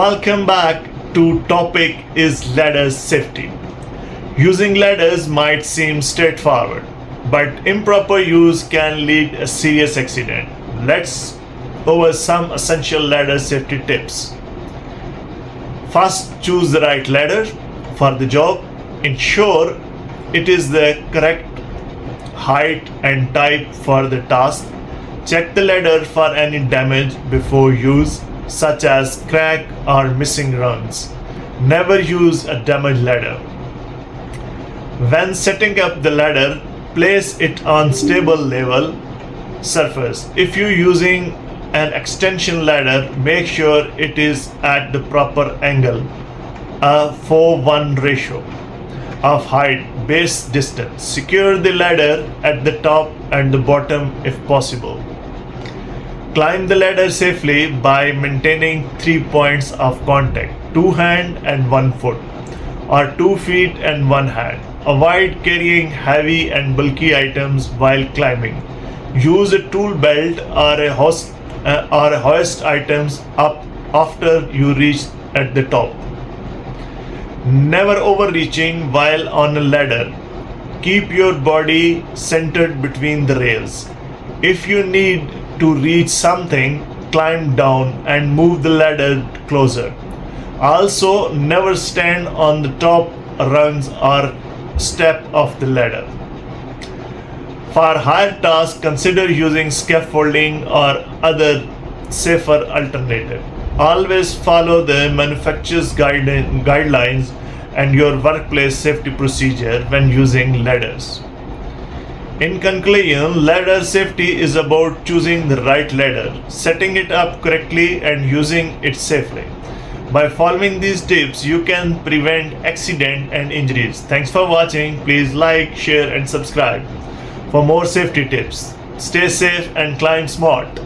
Welcome back to topic is ladder safety. Using ladders might seem straightforward, but improper use can lead a serious accident. Let's over some essential ladder safety tips. First, choose the right ladder for the job. Ensure it is the correct height and type for the task. Check the ladder for any damage before use, such as crack or missing rungs. Never use a damaged ladder. When setting up the ladder, place it on stable level surface. If you're using an extension ladder, make sure it is at the proper angle, a 4:1 ratio of height base distance. Secure the ladder at the top and the bottom if possible. Climb the ladder safely by maintaining 3 points of contact, 2 hand and 1 foot, or 2 feet and 1 hand. Avoid carrying heavy and bulky items while climbing. Use a tool belt or a hoist items up after you reach at the top. Never overreaching while on a ladder. Keep your body centered between the rails. If you need to reach something, climb down and move the ladder closer. Also, never stand on the top rungs or step of the ladder. For higher tasks, consider using scaffolding or other safer alternative. Always follow the manufacturer's guidelines and your workplace safety procedure when using ladders. In conclusion, ladder safety is about choosing the right ladder, setting it up correctly, and using it safely. By following these tips, you can prevent accident and injuries. Thanks for watching. Please like, share, and subscribe for more safety tips. Stay safe and climb smart.